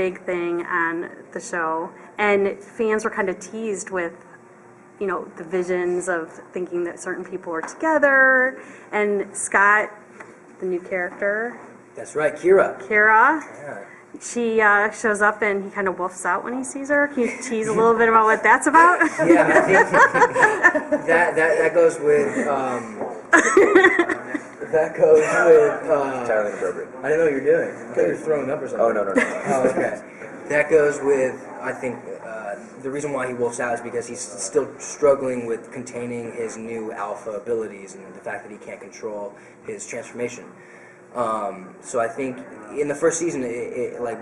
big thing on the show, and fans were kind of teased with, the visions of thinking that certain people were together, and Scott, the new character. That's right, Kira. Yeah. She shows up and he kind of woofs out when he sees her. Can you tease a little bit about what that's about? Yeah, I think that goes with entirely inappropriate. I didn't know what you were doing. I thought you were throwing up or something. Oh, no. Oh, okay. That goes with, I think, the reason why he wolfs out is because he's still struggling with containing his new alpha abilities and the fact that he can't control his transformation. So I think in the first season, it like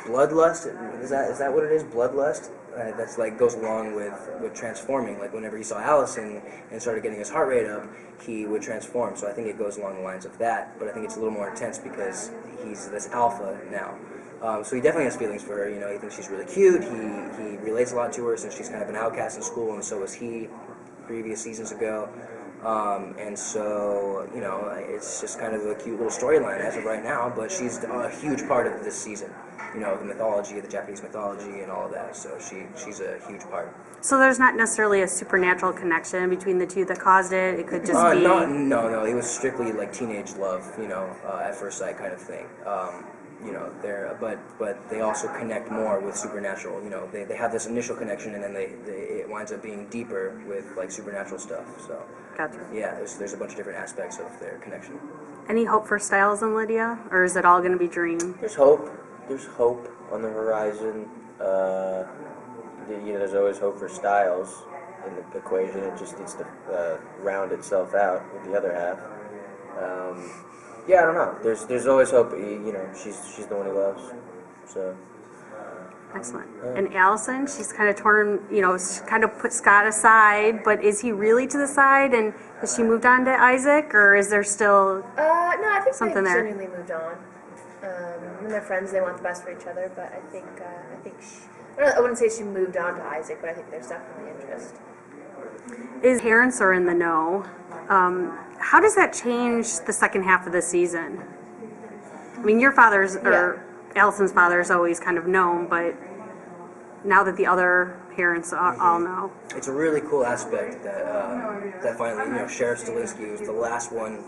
bloodlust, is that what it is? Bloodlust? That's like goes along with transforming. Like whenever he saw Allison and started getting his heart rate up, he would transform. So I think it goes along the lines of that. But I think it's a little more intense because he's this alpha now. So he definitely has feelings for her. He thinks she's really cute. He relates a lot to her since she's kind of an outcast in school, and so was he previous seasons ago. And so, it's just kind of a cute little storyline as of right now, but she's a huge part of this season. The mythology, the Japanese mythology, and all of that. So she's a huge part. So there's not necessarily a supernatural connection between the two that caused it. It could just be. No. It was strictly like teenage love, at first sight kind of thing. But they also connect more with supernatural. They have this initial connection, and then it winds up being deeper with like supernatural stuff. So. Gotcha. Yeah, there's a bunch of different aspects of their connection. Any hope for Styles and Lydia, or is it all going to be dream? There's hope. There's hope on the horizon. There's always hope for Styles in the equation. It just needs to round itself out with the other half. I don't know. There's always hope. She's the one he loves. So. Excellent. And Allison, she's kind of torn, kind of put Scott aside, but is he really to the side? And has she moved on to Isaac, or is there still no, I think something they've there? genuinely moved on. When they're friends, they want the best for each other, but I think I wouldn't say she moved on to Isaac, but I think there's definitely interest. His parents are in the know. How does that change the second half of the season? I mean, your father's, or Allison's father is always kind of known, but now that the other parents all know. It's a really cool aspect that finally, Sheriff Stilinski was the last one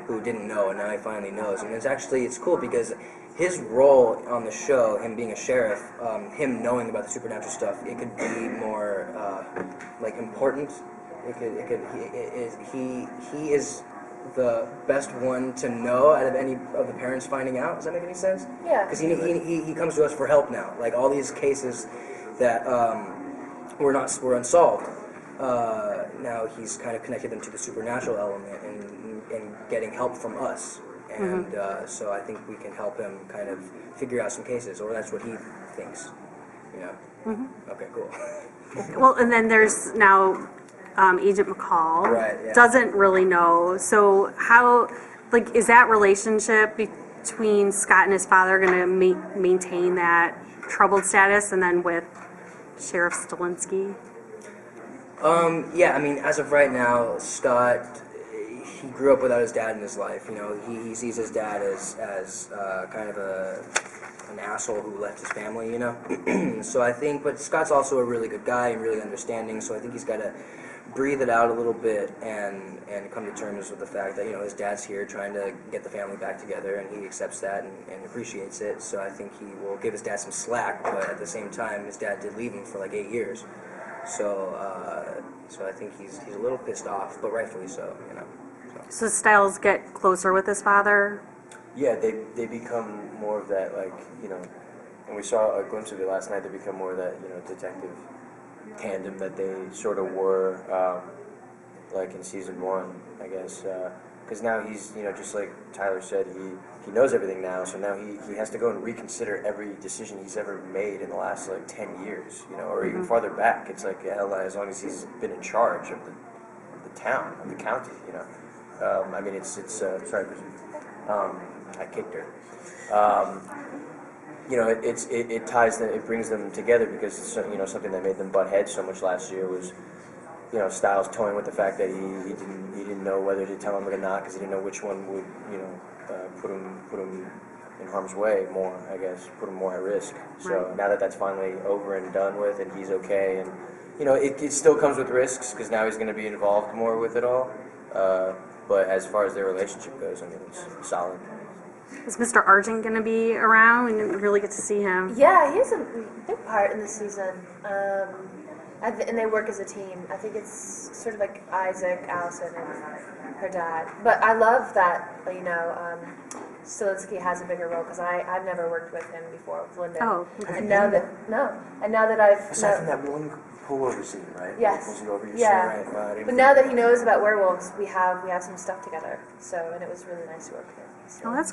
who didn't know, and now he finally knows. And it's cool because his role on the show, him being a sheriff, him knowing about the supernatural stuff, it could be more important. He is the best one to know out of any of the parents finding out. Does that make any sense? Yeah. Because he comes to us for help now. Like all these cases that were unsolved. Now he's kind of connected them to the supernatural element and getting help from us. And so I think we can help him kind of figure out some cases, or that's what he thinks. Okay, cool. Well, and then there's now Agent McCall. Right, yeah. Doesn't really know. So how, is that relationship between Scott and his father going to maintain that troubled status, and then with Sheriff Stilinski? As of right now, Scott, he grew up without his dad in his life. He sees his dad as kind of an asshole who left his family, So I think, but Scott's also a really good guy and really understanding, so I think he's got to breathe it out a little bit and come to terms with the fact that, his dad's here trying to get the family back together, and he accepts that and appreciates it. So I think he will give his dad some slack, but at the same time, his dad did leave him for 8 years. So I think he's a little pissed off, but rightfully so, So Styles get closer with his father? Yeah, they become more of that, and we saw a glimpse of it last night. They become more of that, detective tandem that they sort of were, in season 1, I guess. Because now he's, just like Tyler said, he knows everything now, so now he has to go and reconsider every decision he's ever made in the last, 10 years, or even farther back. It's as long as he's been in charge of the town, of the county, sorry, I kicked her. It ties them, it brings them together because something that made them butt heads so much last year was, Styles toying with the fact that he didn't know whether to tell him or not because he didn't know which one would put him in harm's way more, I guess, put him more at risk. So Right. now that that's finally over and done with, and he's okay, and it still comes with risks because now he's going to be involved more with it all. But as far as their relationship goes, I mean, it's solid. Is Mr. Argent going to be around? We didn't really get to see him. Yeah, he has a big part in the season. And they work as a team. I think it's sort of like Isaac, Allison, and her dad. But I love that, Stilinski has a bigger role because I've never worked with him before, with Linda. Oh, okay. And now that I've... Aside from that one pullover scene, right? Yes. Pulls you over, you're Yeah. so right. Wow, I didn't But now that he knows about werewolves, we have some stuff together. So, and it was really nice to work with him. So. well, that's